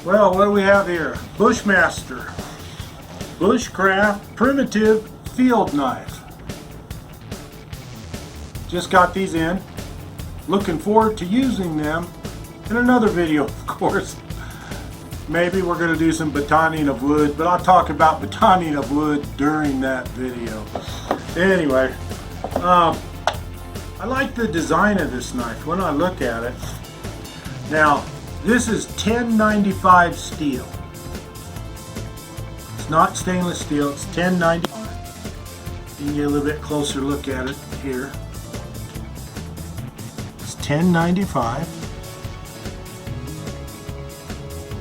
Well, what do we have here? Bushmaster, Bushcraft Primitive Field Knife. Just got these in. Looking forward to using them in another video, of course. Maybe we're going to do some batoning of wood, but I'll talk about batoning of wood during that video. Anyway, I like the design of this knife when I look at it. Now, this is 1095 steel. It's not stainless steel, it's 1095. You can get a little bit closer look at it here. It's 1095.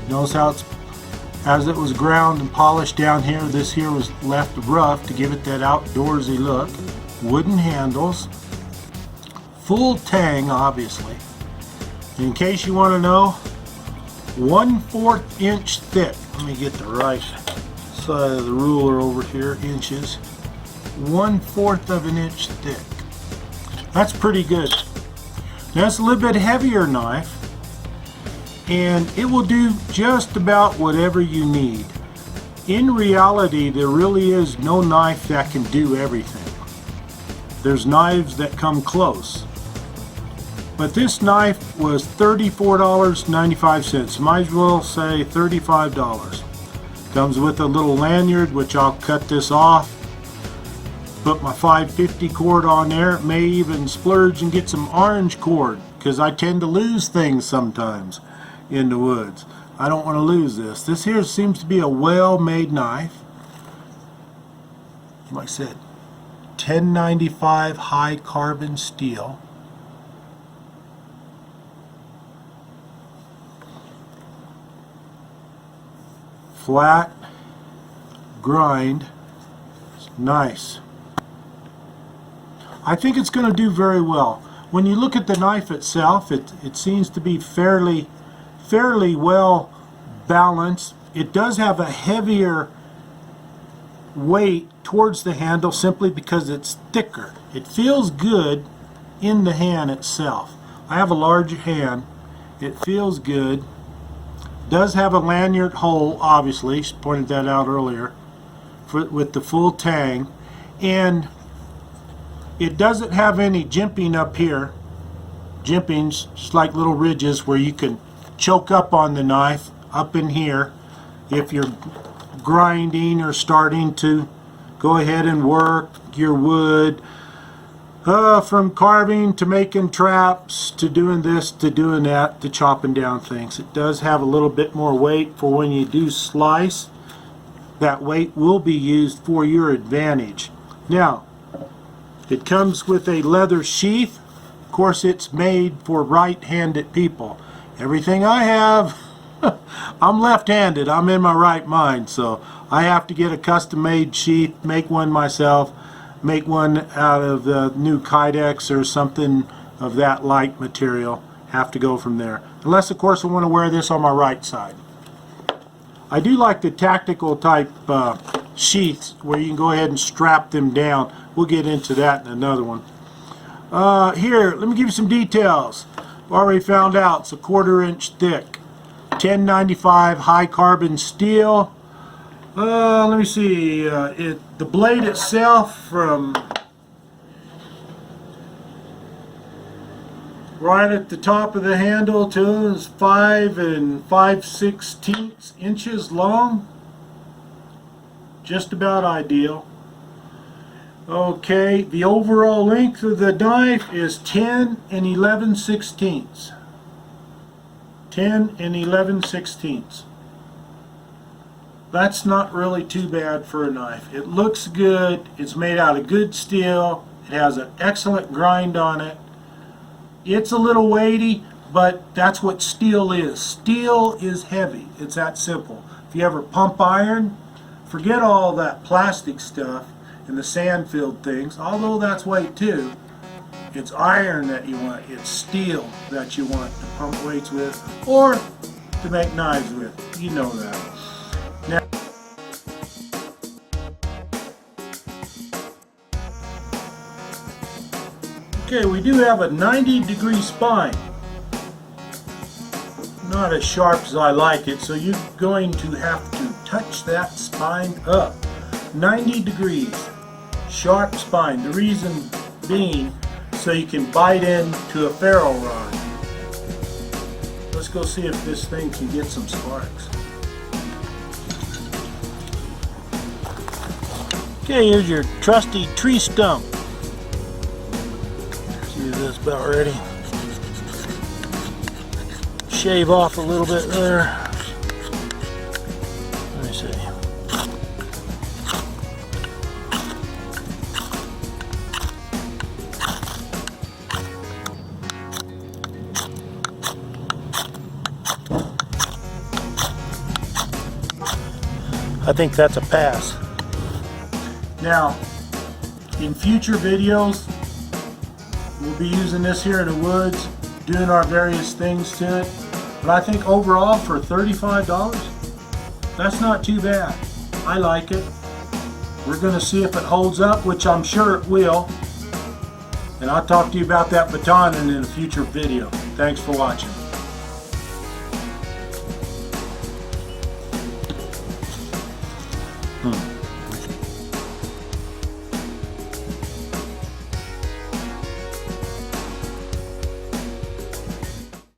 Notice how it's, as it was ground and polished down here, this here was left rough to give it that outdoorsy look. Wooden handles. Full tang, obviously. In case you want to know, 1/4 inch thick. Let me get the right side of the ruler over here, inches. 1/4 of an inch thick. That's pretty good. Now it's a little bit heavier knife, and it will do just about whatever you need. In reality, there really is no knife that can do everything. There's knives that come close. But this knife was $34.95. Might as well say $35. Comes with a little lanyard, which I'll cut this off. Put my 550 cord on there. May even splurge and get some orange cord, because I tend to lose things sometimes in the woods. I don't want to lose this. This here seems to be a well-made knife. Like I said, 1095 high carbon steel. Flat grind. It's nice. I think it's going to do very well. When you look at the knife itself, it seems to be fairly well balanced. It does have a heavier weight towards the handle simply because it's thicker. It feels good in the hand itself. I have a large hand. It feels good. Does have a lanyard hole, obviously. She pointed that out earlier, with the full tang. And it doesn't have any jimping up here. Jimpings, just like little ridges where you can choke up on the knife up in here if you're grinding or starting to go ahead and work your wood, from carving to making traps to doing this to doing that to chopping down things. It does have a little bit more weight for when you do slice. That weight will be used for your advantage. Now, it comes with a leather sheath. Of course, it's made for right-handed people. Everything I have, I'm left-handed. I'm in my right mind, so I have to get a custom-made sheath, make one myself, make one out of the new Kydex or something of that light material. Have to go from there. Unless, of course, I want to wear this on my right side. I do like the tactical type sheaths where you can go ahead and strap them down. We'll get into that in another one. Here, let me give you some details. I've already found out it's a 1/4 inch thick. 1095 high carbon steel. Let me see. The blade itself, from right at the top of the handle to is 5 5/16 inches long. Just about ideal. Okay, the overall length of the knife is 10 11/16. 10 11/16. That's not really too bad for a knife. It looks good. It's made out of good steel. It has an excellent grind on it. It's a little weighty, but that's what steel is. Steel is heavy. It's that simple. If you ever pump iron, forget all that plastic stuff and the sand-filled things, although that's weight too. It's iron that you want. It's steel that you want to pump weights with or to make knives with. You know that. Now, okay, we do have a 90-degree spine. not as sharp as I like it, so you're going to have to touch that spine up 90 degrees, sharp spine. The reason being so you can bite into a ferrule rod. Let's go see if this thing can get some sparks. Okay, here's your trusty tree stump. See if that's about ready. Shave off a little bit there. Let me see. I think that's a pass. Now, in future videos, we'll be using this here in the woods, doing our various things to it. But I think overall for $35, that's not too bad. I like it. We're going to see if it holds up, which I'm sure it will. And I'll talk to you about that baton in a future video. Thanks for watching.